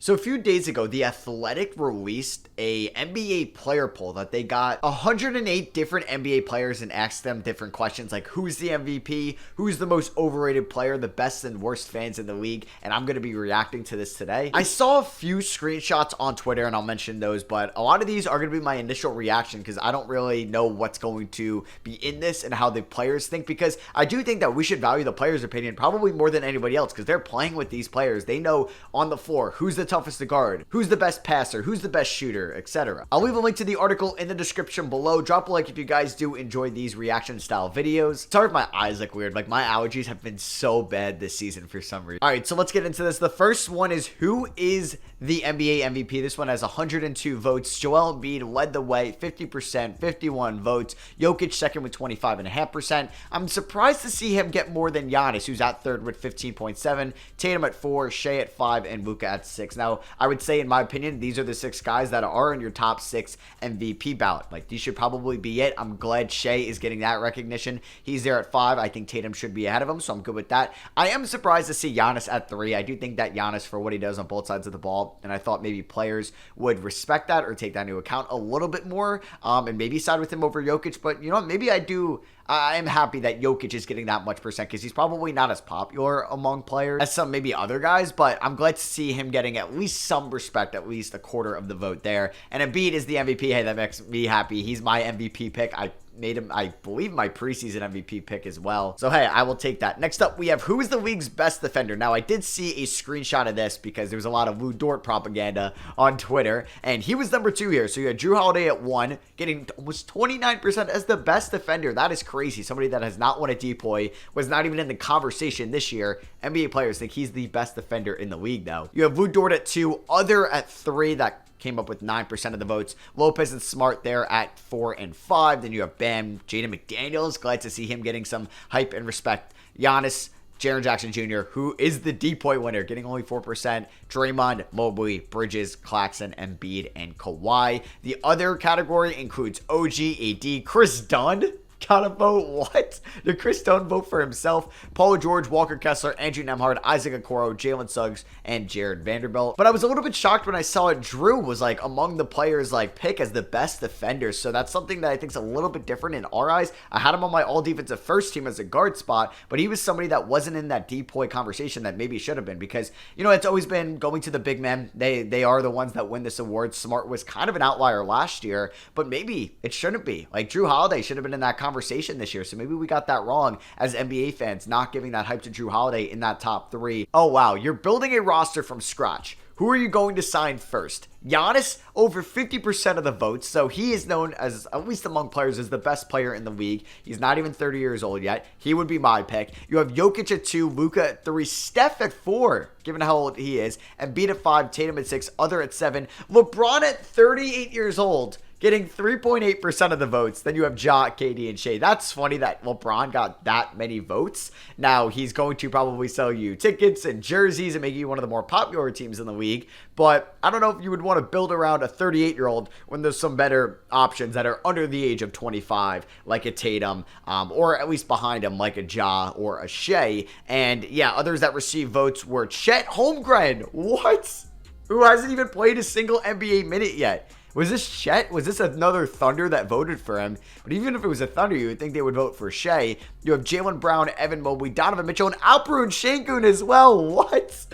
So a few days ago, The Athletic released a NBA player poll that they got 108 different NBA players and asked them different questions like who's the MVP, who's the most overrated player, the best and worst fans in the league, and I'm going to be reacting to this today. I saw a few screenshots on Twitter and I'll mention those, but a lot of these are going to be my initial reaction because I don't really know what's going to be in this and how the players think, because I do think that we should value the player's opinion probably more than anybody else because they're playing with these players. They know on the floor who's the toughest to guard, who's the best passer, who's the best shooter, etc. I'll leave a link to the article in the description below. Drop a like if you guys do enjoy these reaction style videos. Sorry if my eyes look weird. Like, my allergies have been so bad this season for some reason. Alright, so let's get into this. The first one is who is the NBA MVP. This one has 102 votes. Joel Embiid led the way, 50%, 51 votes. Jokic second with 25.5%. I'm surprised to see him get more than Giannis, who's at third with 15.7. Tatum at 4, Shea at 5, and Luka at 6. Now, I would say, in my opinion, these are the 6 guys that are in your top 6 MVP ballot. Like, these should probably be it. I'm glad Shea is getting that recognition. He's there at 5. I think Tatum should be ahead of him, so I'm good with that. I am surprised to see Giannis at 3. I do think that Giannis, for what he does on both sides of the ball, and I thought maybe players would respect that or take that into account a little bit more, and maybe side with him over Jokic. But, you know what, maybe I am happy that Jokic is getting that much percent because he's probably not as popular among players as some maybe other guys, but I'm glad to see him getting at least some respect, at least a quarter of the vote there. And Embiid is the MVP. Hey, that makes me happy. He's my MVP pick. I made him, I believe, my preseason MVP pick as well. So, hey, I will take that. Next up, we have who is the league's best defender. Now, I did see a screenshot of this because there was a lot of Lou Dort propaganda on Twitter, and he was number 2 here. So, you had Drew Holiday at 1, getting almost 29% as the best defender. That is crazy. Somebody that has not won a DPOY, was not even in the conversation this year. NBA players think he's the best defender in the league, though. You have Lou Dort at 2, Other at 3, that came up with 9% of the votes. Lopez and Smart there at 4 and 5. Then you have Bam, Jaden McDaniels. Glad to see him getting some hype and respect. Giannis, Jaren Jackson Jr., who is the DPOY winner, getting only 4%. Draymond, Mobley, Bridges, Claxton, Embiid, and Kawhi. The other category includes OG, AD, Chris Dunn. Gotta vote. What? Did Chris Dunn vote for himself? Paul George, Walker Kessler, Andrew Nembhard, Isaac Okoro, Jalen Suggs, and Jared Vanderbilt. But I was a little bit shocked when I saw it. Drew was like among the players like pick as the best defender. So that's something that I think is a little bit different in our eyes. I had him on my all defensive first team as a guard spot, but he was somebody that wasn't in that DPOY conversation that maybe should have been, because, you know, it's always been going to the big men. They are the ones that win this award. Smart was kind of an outlier last year, but maybe it shouldn't be. Like, Drew Holiday should have been in that conversation this year, so maybe we got that wrong as NBA fans, not giving that hype to Drew Holiday in that top 3. Oh wow, you're building a roster from scratch. Who are you going to sign first? Giannis, over 50% of the votes, so he is known as, at least among players, as the best player in the league. He's not even 30 years old yet. He would be my pick. You have Jokic at 2, Luka at 3, Steph at 4, given how old he is, Embiid at 5, Tatum at 6, Other at 7, LeBron at 38 years old, getting 3.8% of the votes. Then you have Ja, KD, and Shea. That's funny that LeBron got that many votes. Now, he's going to probably sell you tickets and jerseys and make you one of the more popular teams in the league. But I don't know if you would want to build around a 38-year-old when there's some better options that are under the age of 25, like a Tatum, or at least behind him, like a Ja or a Shea. And yeah, others that received votes were Chet Holmgren. What? Who hasn't even played a single NBA minute yet? Was this Chet? Was this another Thunder that voted for him? But even if it was a Thunder, you would think they would vote for Shea. You have Jaylen Brown, Evan Mobley, Donovan Mitchell, and Alperen Sengun as well. What?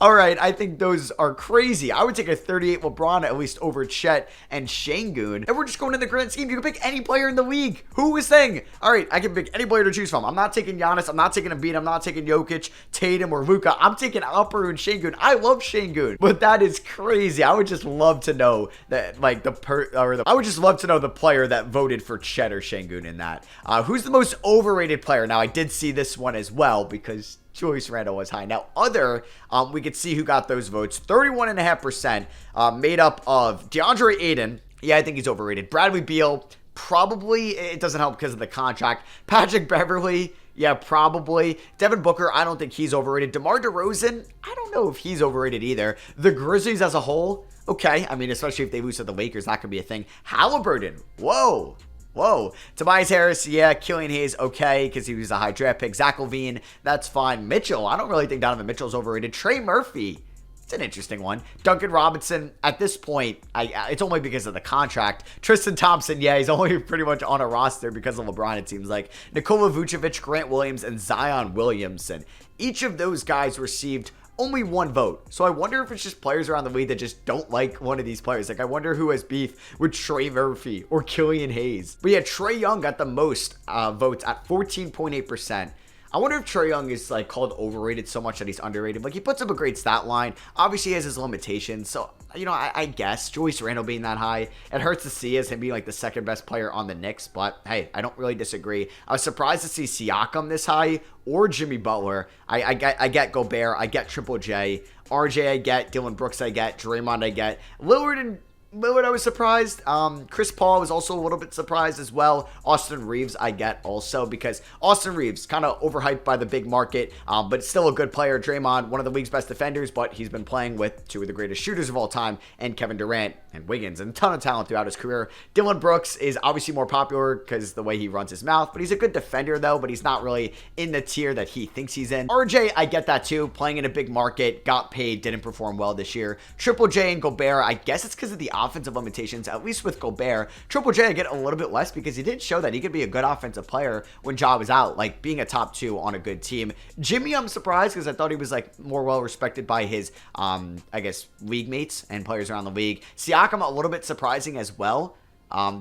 All right, I think those are crazy. I would take a 38 LeBron at least over Chet and Sengun. And we're just going in the grand scheme. You can pick any player in the league. Who is saying, all right, I can pick any player to choose from. I'm not taking Giannis. I'm not taking Embiid. I'm not taking Jokic, Tatum, or Luka. I'm taking Alperen Sengun. I love Sengun, but that is crazy. I would just love to know that, like, I would just love to know the player that voted for Chet or Sengun in that. Who's the most overrated player? Now, I did see this one as well because Julius Randle was high. Now, we could see who got those votes. 31.5% made up of DeAndre Ayton. Yeah, I think he's overrated. Bradley Beal, probably. It doesn't help because of the contract. Patrick Beverley, yeah, probably. Devin Booker, I don't think he's overrated. DeMar DeRozan, I don't know if he's overrated either. The Grizzlies as a whole, okay. I mean, especially if they lose to the Lakers, that could be a thing. Halliburton, whoa. Tobias Harris, yeah. Killian Hayes, okay, because he was a high draft pick. Zach LaVine, that's fine. Mitchell, I don't really think Donovan Mitchell's overrated. Trey Murphy, It's an interesting one. Duncan Robinson, at this point, it's only because of the contract. Tristan Thompson, yeah, he's only pretty much on a roster because of LeBron, it seems like. Nikola Vucevic, Grant Williams, and Zion Williamson. Each of those guys received only one vote. So I wonder if it's just players around the league that just don't like one of these players. Like, I wonder who has beef with Trey Murphy or Killian Hayes. But yeah, Trae Young got the most votes at 14.8%. I wonder if Trae Young is like called overrated so much that he's underrated. Like, he puts up a great stat line. Obviously, he has his limitations. So, you know, I guess Julius Randle being that high, it hurts to see as him being like the second best player on the Knicks. But hey, I don't really disagree. I was surprised to see Siakam this high or Jimmy Butler. I get Gobert. I get Triple J. RJ, I get. Dylan Brooks, I get. Draymond, I get. Lillard, I was surprised. Chris Paul was also a little bit surprised as well. Austin Reeves, I get also, because Austin Reeves, kind of overhyped by the big market, but still a good player. Draymond, one of the league's best defenders, but he's been playing with two of the greatest shooters of all time, and Kevin Durant and Wiggins, and a ton of talent throughout his career. Dylan Brooks is obviously more popular because the way he runs his mouth, but he's a good defender though, but he's not really in the tier that he thinks he's in. RJ, I get that too. Playing in a big market, got paid, didn't perform well this year. Triple J and Gobert, I guess it's because of the offensive limitations, at least with Gobert. Triple J, I get a little bit less because he did show that he could be a good offensive player when Ja was out, like being a top 2 on a good team. Jimmy, I'm surprised because I thought he was like more well respected by his, I guess, league mates and players around the league. Siakam, a little bit surprising as well.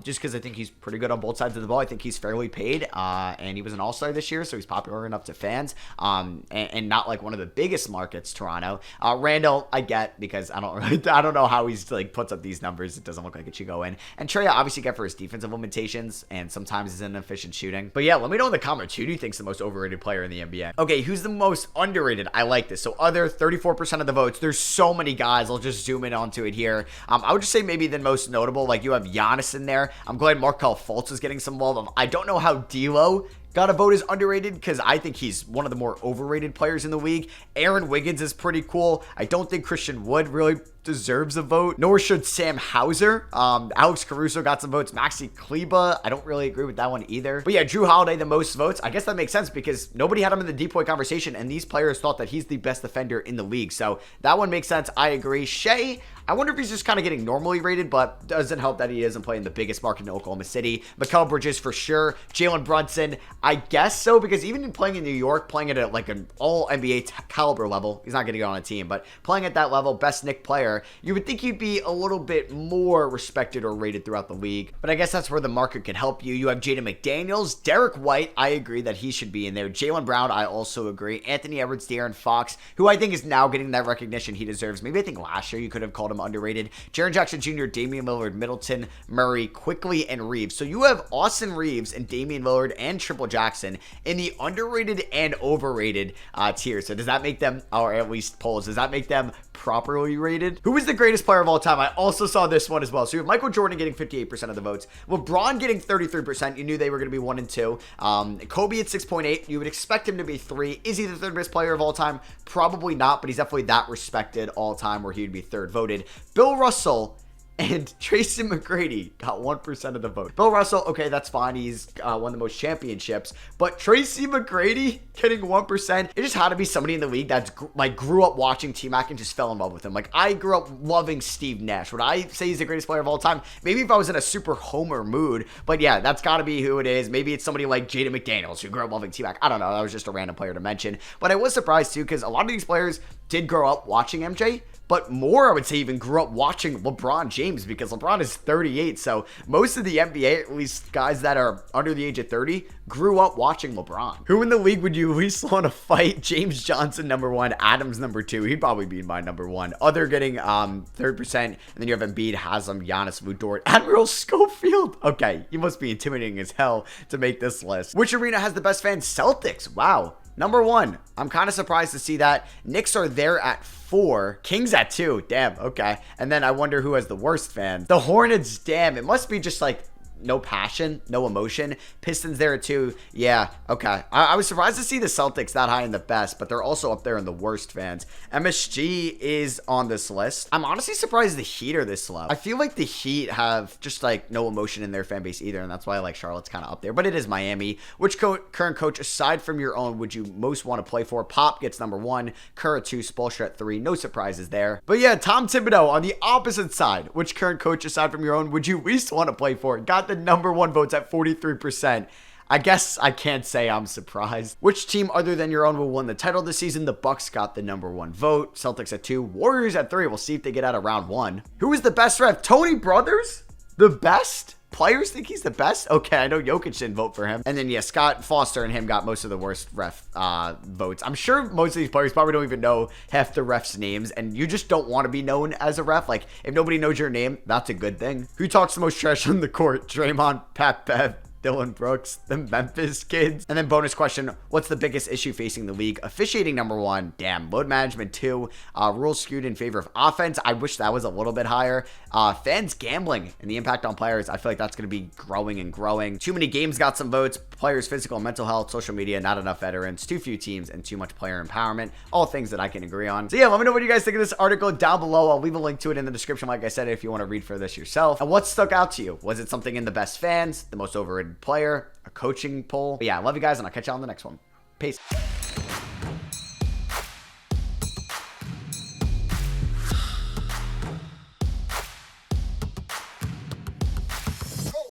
Just because I think he's pretty good on both sides of the ball. I think he's fairly paid, and he was an all-star this year, so he's popular enough to fans, and not like one of the biggest markets, Toronto. Randall, I get, because I don't know how he's like puts up these numbers. It doesn't look like it should go in. And Trey, I obviously get for his defensive limitations, and sometimes his inefficient shooting. But yeah, let me know in the comments, who do you think's the most overrated player in the NBA? Okay, who's the most underrated? I like this. So other 34% of the votes. There's so many guys. I'll just zoom in onto it here. I would just say maybe the most notable, like you have Giannis in there. I'm glad Markelle Fultz is getting some love. I don't know how D'Lo got a vote as underrated because I think he's one of the more overrated players in the league. Aaron Wiggins is pretty cool. I don't think Christian Wood really deserves a vote, nor should Sam Hauser. Alex Caruso got some votes. Maxi Kleba, I don't really agree with that one either. But yeah, Drew Holiday, the most votes. I guess that makes sense because nobody had him in the depoy conversation, and these players thought that he's the best defender in the league. So that one makes sense. I agree. Shea, I wonder if he's just kind of getting normally rated, but doesn't help that he isn't playing the biggest market in Oklahoma City. Mikal Bridges for sure. Jalen Brunson, I guess so, because even in playing in New York, playing at like an all NBA caliber level, he's not going to get on a team, but playing at that level, best Knick player, you would think he'd be a little bit more respected or rated throughout the league. But I guess that's where the market can help you. You have Jaden McDaniels, Derek White, I agree that he should be in there. Jaylen Brown, I also agree. Anthony Edwards, De'Aaron Fox, who I think is now getting that recognition he deserves. Maybe I think last year you could have called him underrated. Jaren Jackson Jr., Damian Lillard, Middleton, Murray, Quickly, and Reeves. So you have Austin Reeves and Damian Lillard and Triple Jackson in the underrated and overrated tier. So does that make them, or at least polls, does that make them properly rated? Who is the greatest player of all time? I also saw this one as well. So you have Michael Jordan getting 58% of the votes. LeBron getting 33%. You knew they were going to be 1 and 2. Kobe at 6.8. You would expect him to be 3. Is he the third best player of all time? Probably not, but he's definitely that respected all time where he would be third voted. Bill Russell and Tracy McGrady got 1% of the vote. Bill Russell, okay, that's fine. He's won the most championships. But Tracy McGrady getting 1%, it just had to be somebody in the league that's like grew up watching T-Mac and just fell in love with him. Like, I grew up loving Steve Nash. Would I say he's the greatest player of all time? Maybe if I was in a super homer mood. But yeah, that's got to be who it is. Maybe it's somebody like Jaden McDaniels who grew up loving T-Mac. I don't know. That was just a random player to mention. But I was surprised too because a lot of these players did grow up watching MJ. But more, I would say, even grew up watching LeBron James because LeBron is 38. So most of the NBA, at least guys that are under the age of 30, grew up watching LeBron. Who in the league would you least want to fight? James Johnson, number 1. Adams, number 2. He'd probably be my number 1. Other getting 3%. And then you have Embiid, Haslam, Giannis, Lu Dort, Admiral Schofield. Okay, you must be intimidating as hell to make this list. Which arena has the best fans? Celtics. Wow. Number 1. I'm kind of surprised to see that. Knicks are there at 4. Kings at 2. Damn, okay. And then I wonder who has the worst fans. The Hornets, damn. It must be just like no passion, no emotion. Pistons there at 2. Yeah, okay. I was surprised to see the Celtics that high in the best, but they're also up there in the worst fans. MSG is on this list. I'm honestly surprised the Heat are this low. I feel like the Heat have just like no emotion in their fan base either, and that's why I like Charlotte's kind of up there. But it is Miami. Which current coach aside from your own would you most want to play for? Pop gets number 1, Kerr at 2, Spoelstra at 3. No surprises there. But yeah, Tom Thibodeau on the opposite side. Which current coach aside from your own would you least want to play for? Got the number 1 votes at 43%. I guess I can't say I'm surprised. Which team other than your own will win the title this season? The Bucks got the number 1 vote. Celtics at 2. Warriors at 3. We'll see if they get out of round 1. Who is the best ref? Tony Brothers? The best? Players think he's the best? Okay, I know Jokic didn't vote for him. And then, yeah, Scott Foster and him got most of the worst ref votes. I'm sure most of these players probably don't even know half the refs' names, and you just don't want to be known as a ref. Like, if nobody knows your name, that's a good thing. Who talks the most trash on the court? Draymond, Pat Bev, Dylan Brooks, the Memphis kids. And then bonus question, what's the biggest issue facing the league? Officiating number 1. Damn. Load management 2. Rules skewed in favor of offense. I wish that was a little bit higher. Fans gambling and the impact on players. I feel like that's going to be growing and growing. Too many games got some votes. Players' physical and mental health, social media, not enough veterans, too few teams, and too much player empowerment. All things that I can agree on. So yeah, let me know what you guys think of this article down below. I'll leave a link to it in the description, like I said, if you want to read for this yourself. And what stuck out to you? Was it something in the best fans, the most overrated player, a coaching poll? But yeah, I love you guys, and I'll catch you on the next one. Peace.